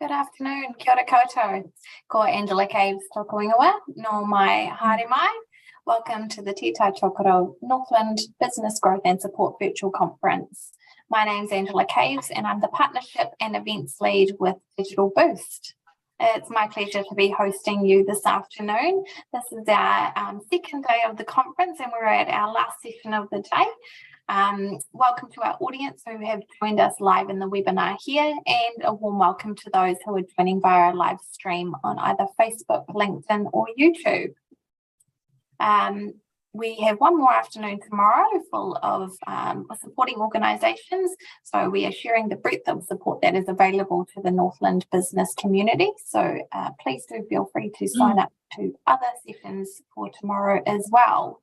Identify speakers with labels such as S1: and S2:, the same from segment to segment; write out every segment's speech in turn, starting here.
S1: Good afternoon, kia ora koutou. Ko Angela Caves tōku ingoa, no mai haere mai. Welcome to the Tai Tokerau Northland Business Growth and Support Virtual Conference. My name's Angela Caves and I'm the Partnership and Events Lead with Digital Boost. It's my pleasure to be hosting you this afternoon. This is our second day of the conference and we're at our last session of the day. Welcome to our audience who have joined us live in the webinar here, and a warm welcome to those who are joining via our live stream on either Facebook, LinkedIn or YouTube. We have one more afternoon tomorrow full of supporting organisations, so we are sharing the breadth of support that is available to the Northland business community, so please do feel free to sign up to other sessions for tomorrow as well.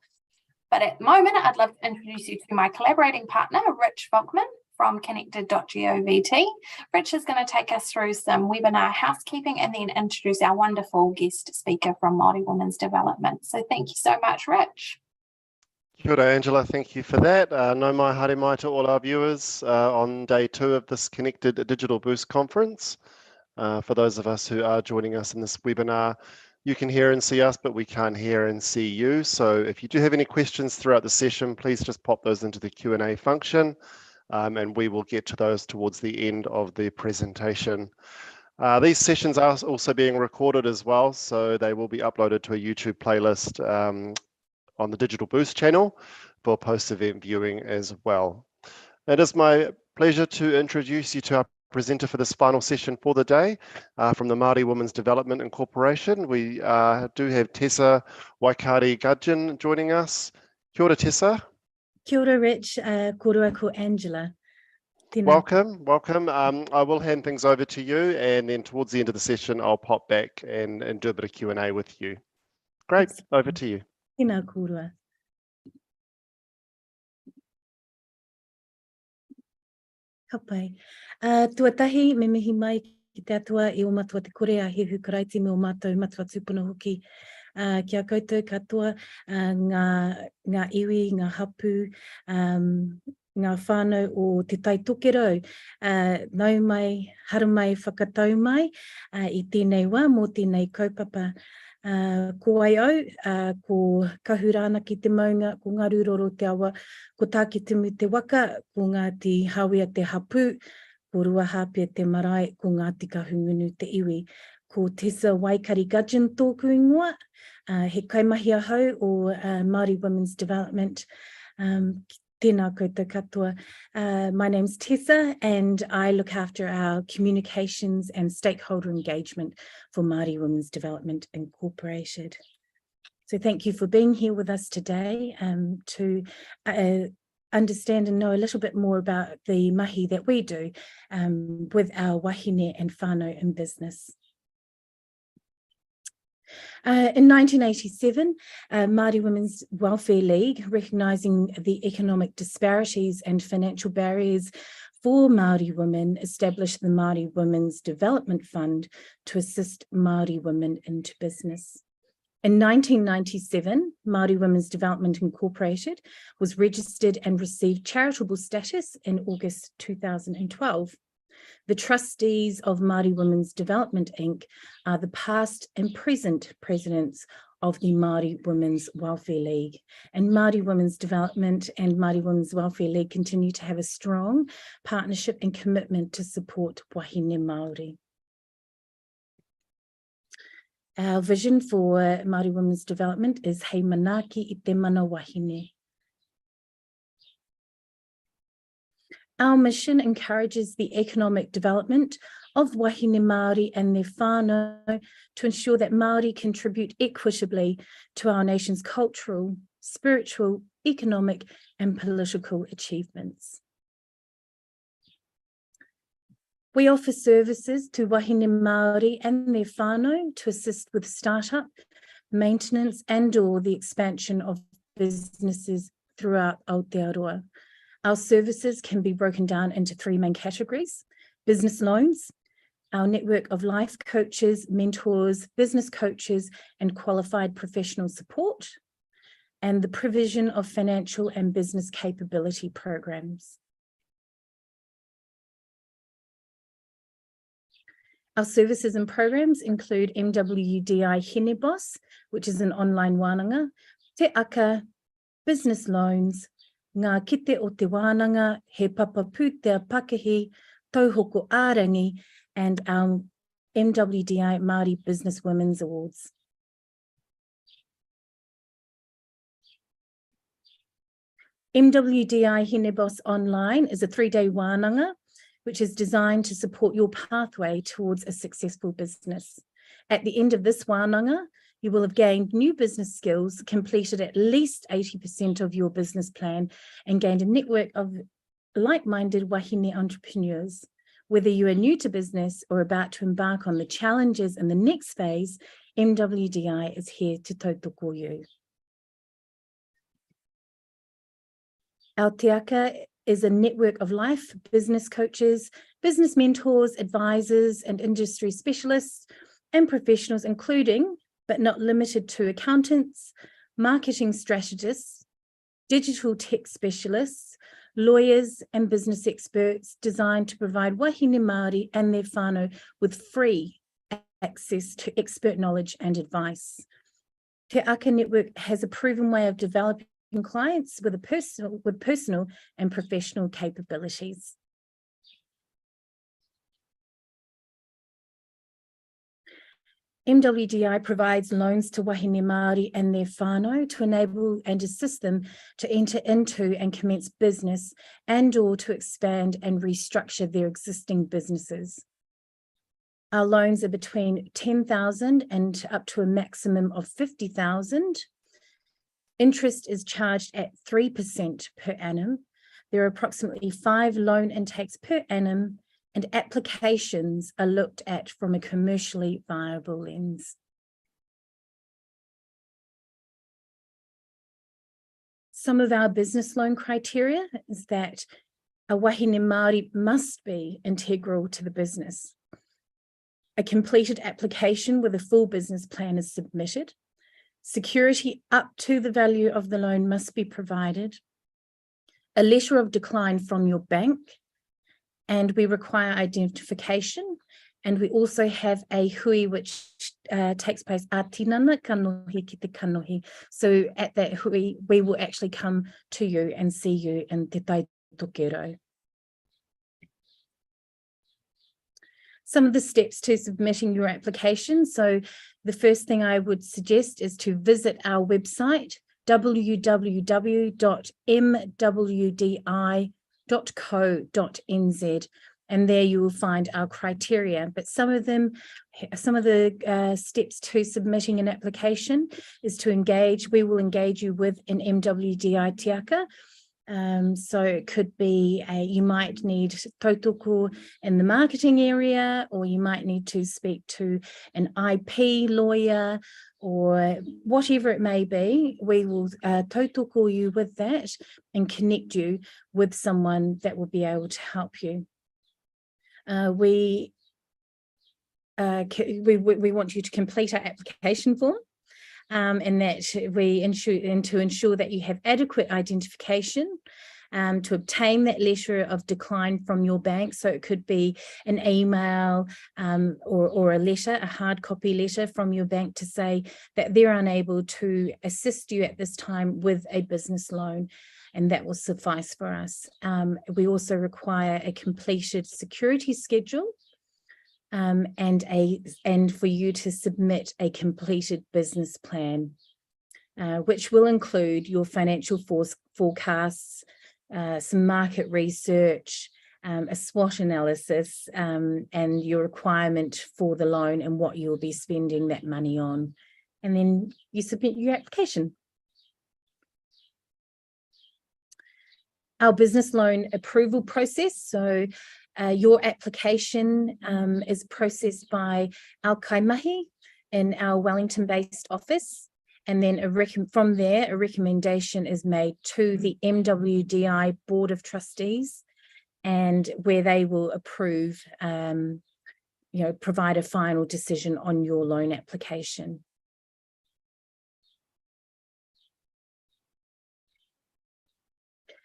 S1: But at the moment, I'd love to introduce you to my collaborating partner, Rich Volkman from connected.govt. Rich is going to take us through some webinar housekeeping and then introduce our wonderful guest speaker from Māori Women's Development. So thank you so much, Rich.
S2: Kia ora, Angela. Thank you for that. Nau mai haere mai to all our viewers on day 2 of this Connected Digital Boost conference. For those of us who are joining us in this webinar, you can hear and see us, but we can't hear and see you. So if you do have any questions throughout the session, please just pop those into the Q&A function, and we will get to those towards the end of the presentation. These sessions are also being recorded as well, so they will be uploaded to a YouTube playlist on the Digital Boost channel for post-event viewing as well. It is my pleasure to introduce you to our presenter for this final session for the day from the Māori Women's Development Incorporation. We do have Tessa Waikari-Gudgeon joining us. Kia ora, Tessa.
S3: Kia ora, Rich. Korua ko Angela. Tēnā.
S2: Welcome. I will hand things over to you, and then towards the end of the session, I'll pop back and do a bit of Q&A with you. Great, over to you.
S3: Tēnā korua. Ka pai. Tuatahi me mihi mai ki te atua I o matua te kore a he hukaraiti me o mātou matua tūpuna hoki. Kia koutou katoa ngā iwi, ngā hapu, ngā whānau o te Tai Tokerau. Nau mai, haru mai, whakatau mai I tēnei wā mō tēnei kaupapa. Ko ai au, ko kahurana ki te maunga, ko ngā rūroro te awa, ko tā ki te mu te waka, ko Ngāti Hawea te hapu, ko Ruahāpia te marae, ko Ngāti Kahungunu te iwi. Ko Tessa Waikari-Gudgeon tōku ingoa, he kaimahi ahau o Māori Women's Development. Tēnā koutou katoa. My name's Tessa and I look after our communications and stakeholder engagement for Māori Women's Development Incorporated. So thank you for being here with us today to understand and know a little bit more about the mahi that we do with our wahine and whānau in business. In 1987, Māori Women's Welfare League, recognising the economic disparities and financial barriers for Māori women, established the Māori Women's Development Fund to assist Māori women into business. In 1997, Māori Women's Development Incorporated was registered and received charitable status in August 2012. The trustees of Māori Women's Development Inc. are the past and present presidents of the Māori Women's Welfare League. And Māori Women's Development and Māori Women's Welfare League continue to have a strong partnership and commitment to support wahine Māori. Our vision for Māori Women's Development is hei manaaki I te mana wahine. Our mission encourages the economic development of wahine Māori and their whānau to ensure that Māori contribute equitably to our nation's cultural, spiritual, economic and political achievements. We offer services to wahine Māori and their whānau to assist with startup, maintenance and/or the expansion of businesses throughout Aotearoa. Our services can be broken down into 3 main categories: business loans, our network of life coaches, mentors, business coaches, and qualified professional support, and the provision of financial and business capability programs. Our services and programs include MWDI Hinebos, which is an online wānanga, Te Aka, business loans, ngā kite o te wānanga, he papa pūtea Pakehi, tauhoko ārangi, and our MWDI Māori Business Women's Awards. MWDI Hinebos Online is a 3-day wānanga, which is designed to support your pathway towards a successful business. At the end of this wānanga, you will have gained new business skills, completed at least 80% of your business plan, and gained a network of like-minded wahine entrepreneurs. Whether you are new to business or about to embark on the challenges in the next phase, MWDI is here to tautoko you. Our Te Aka is a network of life business coaches, business mentors, advisors, and industry specialists and professionals, including, but not limited to, accountants, marketing strategists, digital tech specialists, lawyers, and business experts, designed to provide wahine Māori and their whānau with free access to expert knowledge and advice. Te Aka Network has a proven way of developing clients with personal and professional capabilities. MWDI provides loans to wahine Māori and their whānau to enable and assist them to enter into and commence business and/or to expand and restructure their existing businesses. Our loans are between $10,000 and up to a maximum of $50,000. Interest is charged at 3% per annum. There are approximately 5 loan intakes per annum, and applications are looked at from a commercially viable lens. Some of our business loan criteria is that a wahine Māori must be integral to the business. A completed application with a full business plan is submitted. Security up to the value of the loan must be provided. A letter of decline from your bank, and we require identification. And we also have a hui which takes place a tinana kanohi ki te kanohi. So at that hui, we will actually come to you and see you in te Tai Tokerau. Some of the steps to submitting your application. So the first thing I would suggest is to visit our website, www.mwdi.co.nz, and there you will find our criteria. But some of the steps to submitting an application is to engage. We will engage you with an MWDI Te Aka. So it could be you might need tautoko in the marketing area, or you might need to speak to an IP lawyer, or whatever it may be. We will tautoko you with that and connect you with someone that will be able to help you. We want you to complete our application form. And that we ensure that you have adequate identification to obtain that letter of decline from your bank. So it could be an email or a letter, a hard copy letter from your bank to say that they're unable to assist you at this time with a business loan, and that will suffice for us. We also require a completed security schedule, and for you to submit a completed business plan, which will include your financial forecasts, some market research, a SWOT analysis, and your requirement for the loan and what you'll be spending that money on. And then you submit your application. Our business loan approval process. So your application is processed by our kaimahi in our Wellington-based office, and then from there a recommendation is made to the MWDI Board of Trustees, and where they will approve, provide a final decision on your loan application.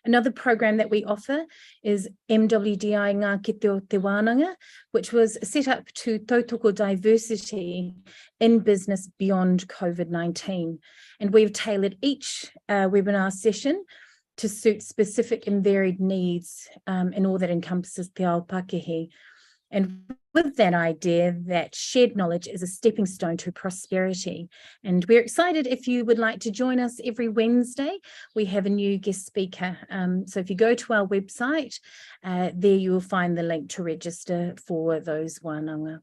S3: Another program that we offer is MWDI Ngā Kite o Te Wānanga, which was set up to tautoko diversity in business beyond COVID-19. And we've tailored each webinar session to suit specific and varied needs in all that encompasses te ao Pākehī. And with that idea that shared knowledge is a stepping stone to prosperity. And we're excited if you would like to join us every Wednesday. We have a new guest speaker. So if you go to our website, there you will find the link to register for those wānanga.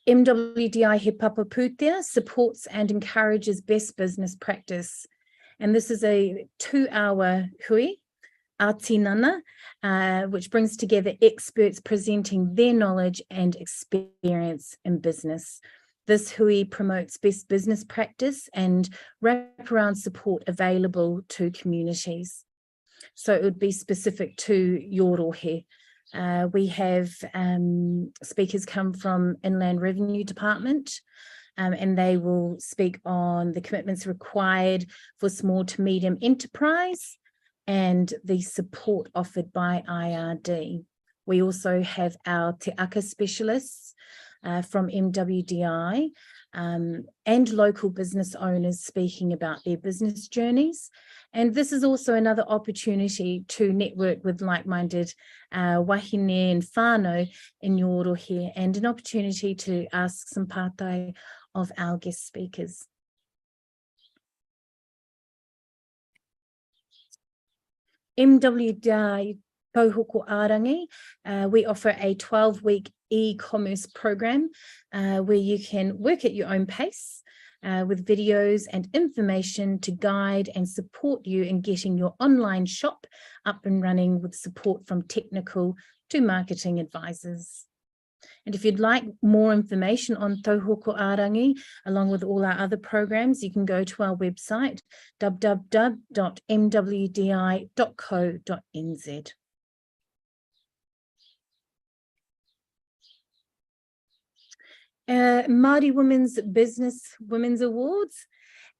S3: MWDI He Papa Pūtea supports and encourages best business practice. And this is a 2-hour hui, Atinana, which brings together experts presenting their knowledge and experience in business. This hui promotes best business practice and wraparound support available to communities. So it would be specific to your rohe. We have speakers come from Inland Revenue Department, and they will speak on the commitments required for small to medium enterprise and the support offered by IRD. We also have our Te Aka specialists from MWDI and local business owners speaking about their business journeys. And this is also another opportunity to network with like-minded wahine and whānau in your rohe, and an opportunity to ask some pātai of our guest speakers. MWDI Tauhoko Ārangi, we offer a 12-week e-commerce program where you can work at your own pace with videos and information to guide and support you in getting your online shop up and running with support from technical to marketing advisors. And if you'd like more information on Tauhoko Ārangi, along with all our other programs, you can go to our website, www.mwdi.co.nz. Māori Women's Awards.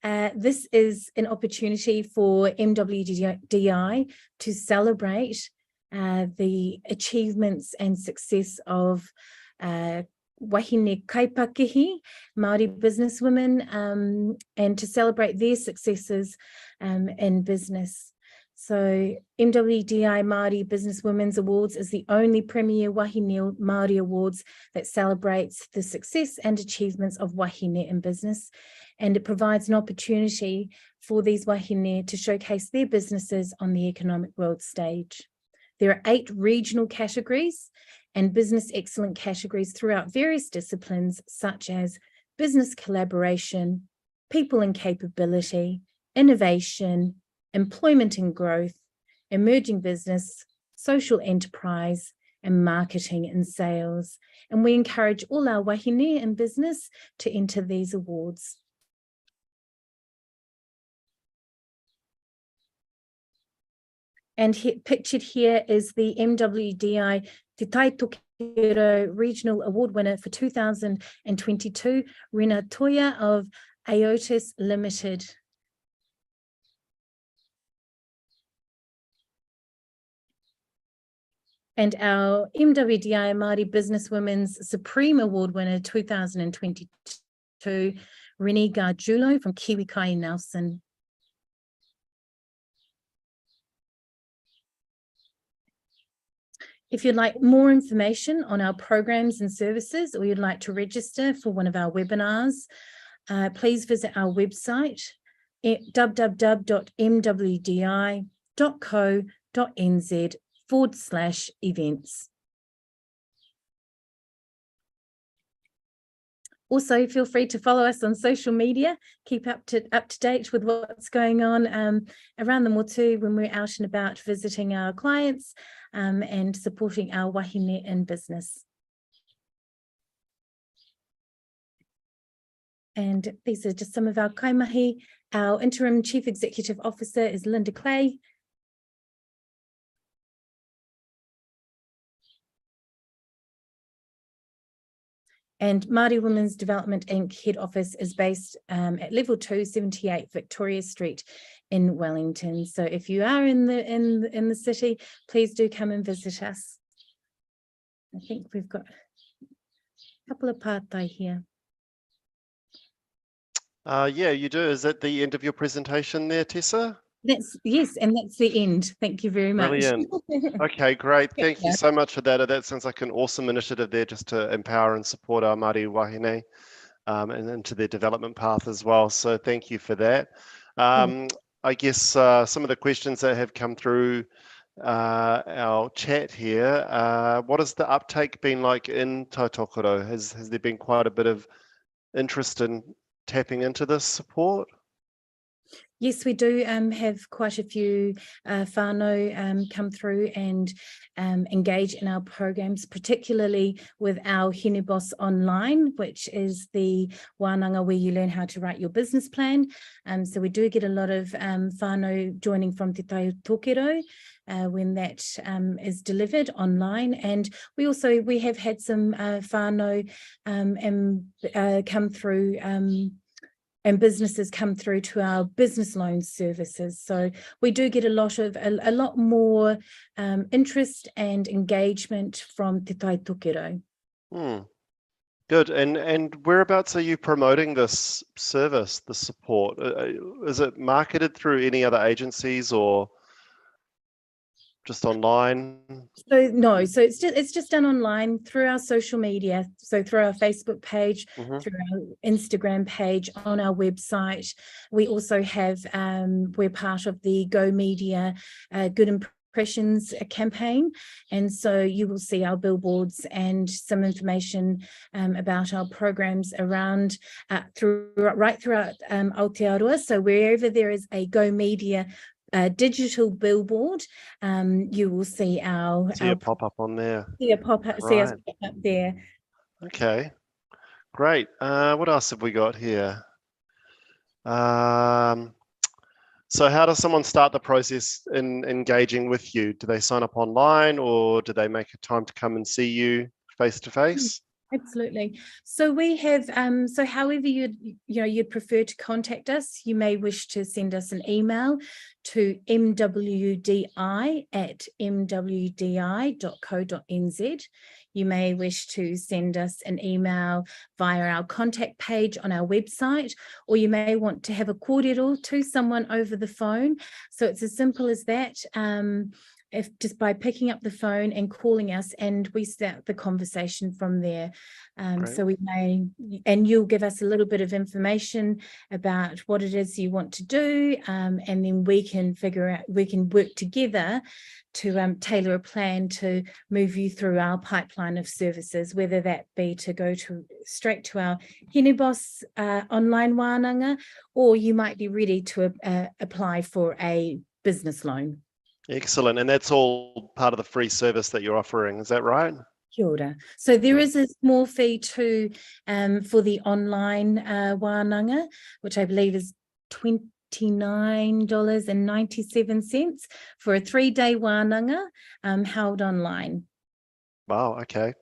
S3: This is an opportunity for MWDI to celebrate the achievements and success of wahine kaipakehi, Māori businesswomen, and to celebrate their successes in business. So MWDI Māori Business Women's Awards is the only premier wahine Māori awards that celebrates the success and achievements of wahine in business, and it provides an opportunity for these wahine to showcase their businesses on the economic world stage. There are 8 regional categories and business excellence categories throughout various disciplines such as business collaboration, people and capability, innovation, employment and growth, emerging business, social enterprise, and marketing and sales. And we encourage all our wahine in business to enter these awards. And pictured here is the MWDI Te Tai Tokerau Regional Award winner for 2022, Rena Toya of Aotis Limited. And our MWDI Māori Businesswomen's Supreme Award winner 2022, Renee Gargiulo from Kiwi Kai Nelson. If you'd like more information on our programs and services, or you'd like to register for one of our webinars, please visit our website at www.mwdi.co.nz/events. Also, feel free to follow us on social media, keep up to date with what's going on around the motu when we're out and about visiting our clients and supporting our wahine in business. And these are just some of our kaimahi. Our interim Chief Executive Officer is Linda Clay. And Māori Women's Development Inc. head office is based at level 2, 78 Victoria Street in Wellington. So if you are in the city, please do come and visit us. I think we've got a couple of pātai here.
S2: Yeah, you do. Is that the end of your presentation there, Tessa?
S3: Yes, and that's the end. Thank you very much.
S2: Brilliant. Okay, great. Thank you so much for that. That sounds like an awesome initiative there, just to empower and support our Māori wahine and into their development path as well. So thank you for that. I guess some of the questions that have come through our chat here, what has the uptake been like in Tai Tokerau? Has there been quite a bit of interest in tapping into this support?
S3: Yes, we do have quite a few whānau come through and engage in our programs, particularly with our Hine Boss Online, which is the wānanga where you learn how to write your business plan. So we do get a lot of whānau joining from Te Tai Tokerau when that is delivered online. And we have had some whānau come through and businesses come through to our business loan services. So we do get a lot more interest and engagement from Te Tai Tokerau.
S2: Good. And whereabouts are you promoting this service, the support? Is it marketed through any other agencies or just online?
S3: So no, so it's just done online through our social media. So through our Facebook page, through our Instagram page, on our website. We also have we're part of the Go Media Good Impressions campaign, and so you will see our billboards and some information about our programs around right throughout Aotearoa. So wherever there is a Go Media digital billboard, you will see our
S2: pop up on there.
S3: See us pop up there.
S2: Okay, great. What else have we got here? So how does someone start the process in engaging with you? Do they sign up online, or do they make a time to come and see you face to face?
S3: Absolutely. So we have, so however you'd prefer to contact us, you may wish to send us an email to mwdi@mwdi.co.nz. You may wish to send us an email via our contact page on our website, or you may want to have a kōrero to someone over the phone. So it's as simple as that. If just by picking up the phone and calling us, and we start the conversation from there. So we may, and you'll give us a little bit of information about what it is you want to do, and then we can work together to tailor a plan to move you through our pipeline of services, whether that be to go straight to our Hine Boss online wānanga, or you might be ready to apply for a business loan. Excellent.
S2: And that's all part of the free service that you're offering, is that right?
S3: Kia ora. So there is a small fee too for the online wānanga, which I believe is $29.97 for a 3-day wānanga held online.
S2: Wow, okay.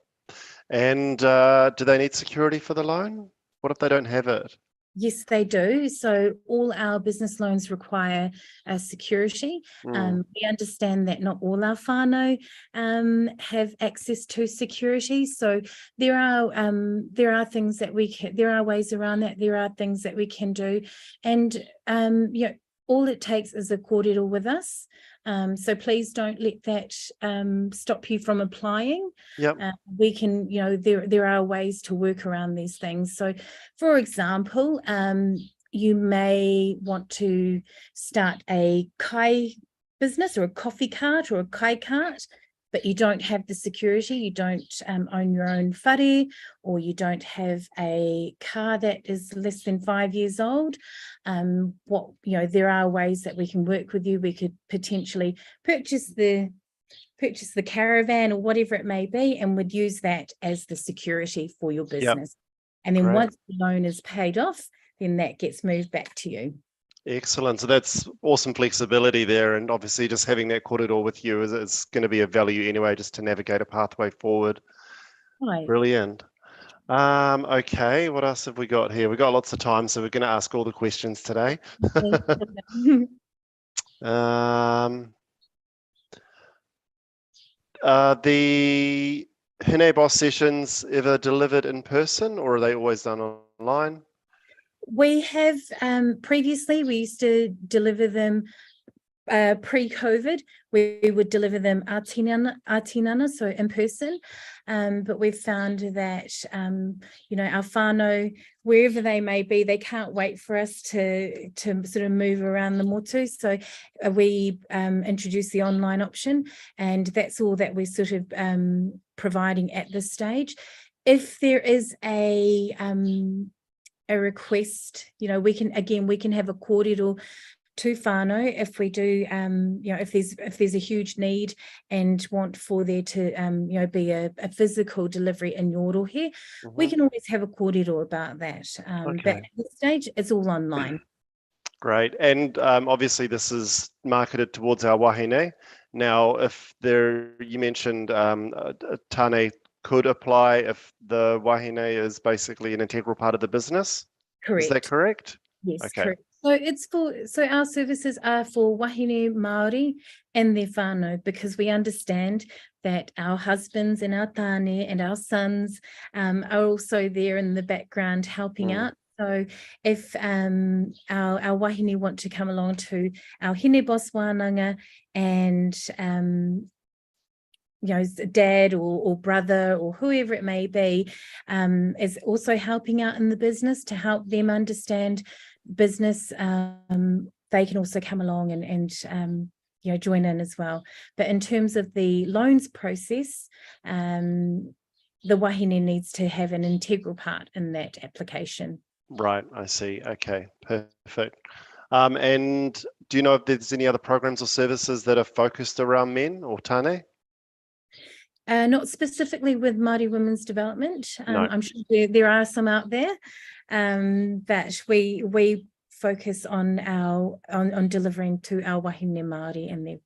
S2: And do they need security for the loan? What if they don't have it?
S3: Yes, they do. So all our business loans require security. We understand that not all our whānau have access to security. So there are things that there are ways around that. There are things that we can do, and all it takes is a kōrero with us. So please don't let that stop you from applying. We can, there are ways to work around these things. So, for example, you may want to start a kai business or a coffee cart or a kai cart, but you don't have the security, you don't own your own whare, or you don't have a car that is less than 5 years old. There are ways that we can work with you. We could potentially purchase the caravan or whatever it may be, and would use that as the security for your business. And then once the loan is paid off, then that gets moved back to you.
S2: Excellent. So that's awesome flexibility there, and obviously just having that kōrero with you is going to be a value anyway, just to navigate a pathway forward.
S3: Right.
S2: Brilliant. Okay, what else have we got here? We've got lots of time, so we're going to ask all the questions today. The Hine Boss sessions ever delivered in person, or are they always done online?
S3: We have previously, we used to deliver them pre-COVID. We would deliver them ātinana, so in person, but we've found that our whānau, wherever they may be, they can't wait for us to sort of move around the motu, so we introduce the online option, and that's all that we're sort of providing at this stage. If there is a request, we can have a kōrero to whānau if we do, if there's a huge need and want for there to, be a physical delivery in your rohe, we can always have a kōrero about that. But at this stage, it's all online.
S2: Great. And obviously this is marketed towards our wahine. Now, you mentioned Tane could apply if the wahine is basically an integral part of the business.
S3: Correct.
S2: Is that correct?
S3: Yes,
S2: okay.
S3: Correct. So our services are for wahine Māori and their whānau, because we understand that our husbands and our tāne and our sons are also there in the background helping out. So if our wahine want to come along to our Hine Boss wānanga and dad or brother or whoever it may be is also helping out in the business to help them understand business, they can also come along and join in as well. But in terms of the loans process, the wahine needs to have an integral part in that application.
S2: Right, I see. Okay, perfect. And do you know if there's any other programs or services that are focused around men or Tane?
S3: Not specifically with Māori women's development.
S2: No.
S3: I'm sure there are some out there, but we focus on on delivering to our wahine Māori and their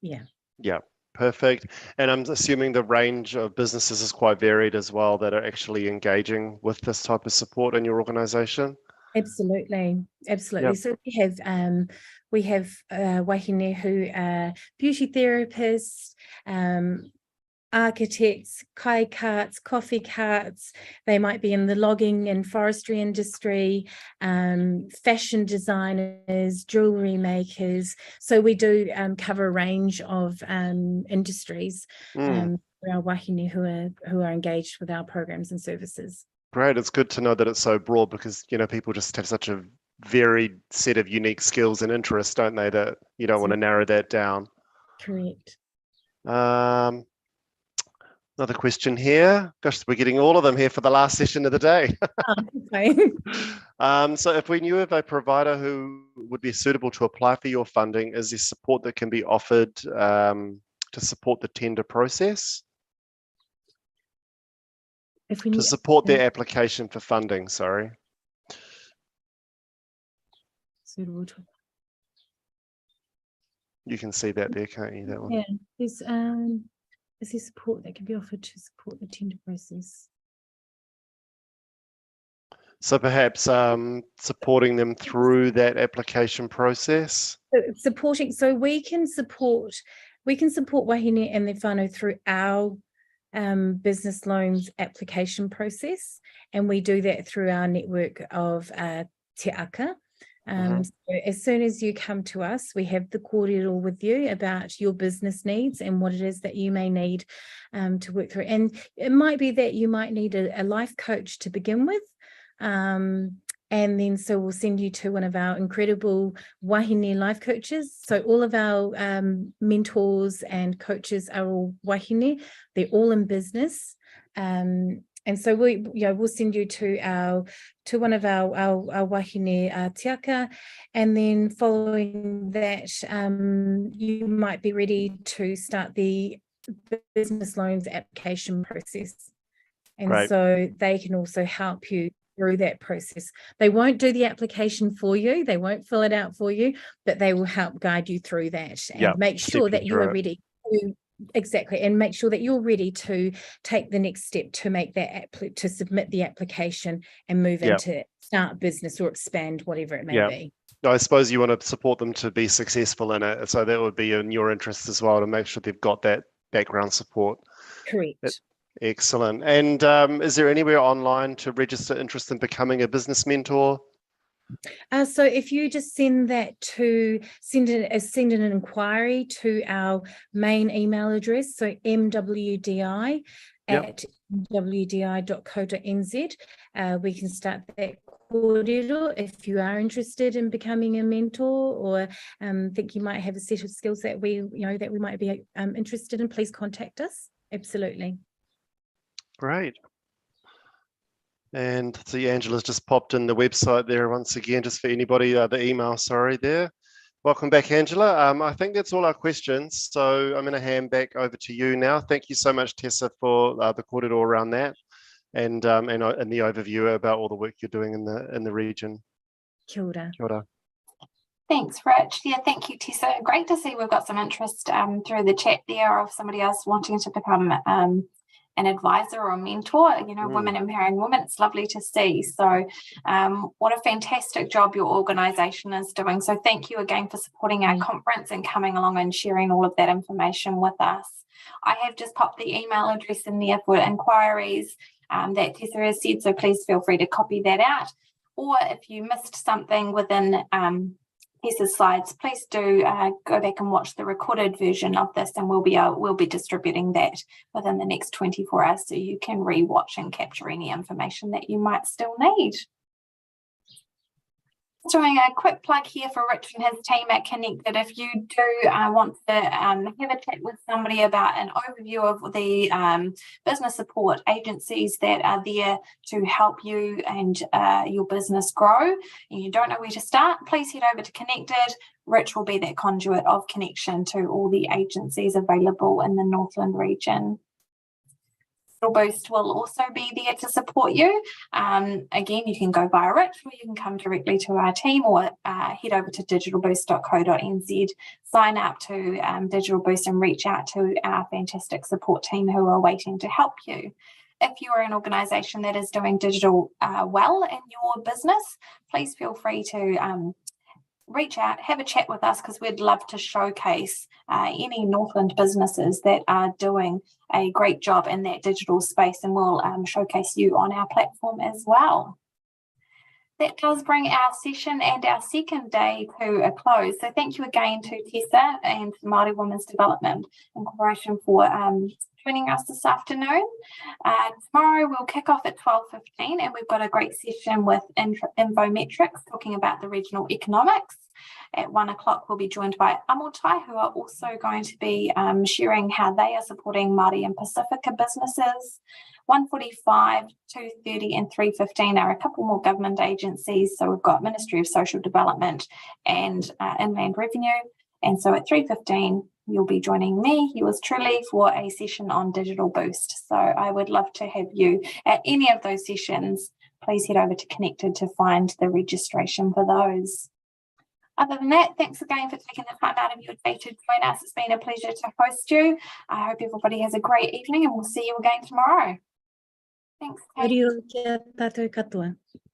S2: Yeah, perfect. And I'm assuming the range of businesses is quite varied as well that are actually engaging with this type of support in your organisation.
S3: Absolutely.
S2: Yep.
S3: So we have wahine who are beauty therapists, architects, kai carts, coffee carts. They might be in the logging and forestry industry, fashion designers, jewelry makers. So we do cover a range of industries for our wahine who are engaged with our programs and services.
S2: Great. It's good to know that it's so broad, because people just have such a varied set of unique skills and interests, don't they, that you don't want to narrow that down.
S3: Correct.
S2: Another question here. Gosh, we're getting all of them here for the last session of the day. So if we knew of a provider who would be suitable to apply for your funding, is there support that can be offered to support the tender process? To support their application for funding, sorry.
S3: Suitable.
S2: You can see that there, can't you? That one.
S3: Yeah, is there support that can be offered to support the tender process?
S2: So perhaps supporting them through that application process?
S3: So we can support wahine and their whānau through our business loans application process, and we do that through our network of te aka. So as soon as you come to us, we have the kōrero with you about your business needs and what it is that you may need to work through. And it might be that you might need a life coach to begin with. And then so we'll send you to one of our incredible wahine life coaches. So all of our mentors and coaches are all wahine. They're all in business. And so we'll send you to one of our wahine tiaka, and then following that, you might be ready to start the business loans application process. And
S2: Right.
S3: So they can also help you through that process. They won't do the application for you, they won't fill it out for you, but they will help guide you through that and make sure that you are ready to Exactly, and make sure that you're ready to take the next step to make that to submit the application and move into start business or expand, whatever it may be.
S2: I suppose you want to support them to be successful in it, so that would be in your interest as well to make sure they've got that background support.
S3: Correct.
S2: Excellent. And is there anywhere online to register interest in becoming a business mentor?
S3: So if you just send that to send an inquiry to our main email address, so MWDI at mwdi.co.nz, we can start that kōrero if you are interested in becoming a mentor or think you might have a set of skills that we might be interested in. Please contact us. Absolutely.
S2: Great. And see, Angela's just popped in the website there once again, just for anybody, the email, sorry, there. Welcome back, Angela. I think that's all our questions. So I'm going to hand back over to you now. Thank you so much, Tessa, for the kōrero around that and the overview about all the work you're doing in the region.
S3: Kia ora.
S2: Kia ora.
S1: Thanks, Rich. Yeah, thank you, Tessa. Great to see we've got some interest through the chat there of somebody else wanting to become an advisor or a mentor, women empowering women. It's lovely to see. So what a fantastic job your organisation is doing. So thank you again for supporting our conference and coming along and sharing all of that information with us. I have just popped the email address in there for inquiries that Tessa has said, so please feel free to copy that out. Or if you missed something within Tessa's slides, please do go back and watch the recorded version of this, and we'll be distributing that within the next 24 hours so you can re-watch and capture any information that you might still need. Doing a quick plug here for Rich and his team at Connected. If you do want to have a chat with somebody about an overview of the business support agencies that are there to help you and your business grow, and you don't know where to start, please head over to Connected. Rich will be that conduit of connection to all the agencies available in the Northland region. Boost will also be there to support you. Again, you can go via Rich, or you can come directly to our team, or head over to digitalboost.co.nz, sign up to Digital Boost and reach out to our fantastic support team who are waiting to help you. If you are an organisation that is doing digital well in your business, please feel free to reach out, have a chat with us, because we'd love to showcase any Northland businesses that are doing a great job in that digital space, and we'll showcase you on our platform as well. That does bring our session and our second day to a close. So thank you again to Tessa and Māori Women's Development Incorporation for joining us this afternoon. Tomorrow we'll kick off at 12:15, and we've got a great session with Infometrics talking about the regional economics. At 1 o'clock we'll be joined by Amotai, who are also going to be sharing how they are supporting Māori and Pacifica businesses. 1:45, 2:30 and 3:15 are a couple more government agencies. So we've got Ministry of Social Development and Inland Revenue. And so at 3:15, you'll be joining me, yours truly, for a session on Digital Boost. So I would love to have you at any of those sessions. Please head over to Connected to find the registration for those. Other than that, thanks again for taking the time out of your day to join us. It's been a pleasure to host you. I hope everybody has a great evening, and we'll see you again tomorrow. Thanks.
S3: Kia ora, kia tātou katoa.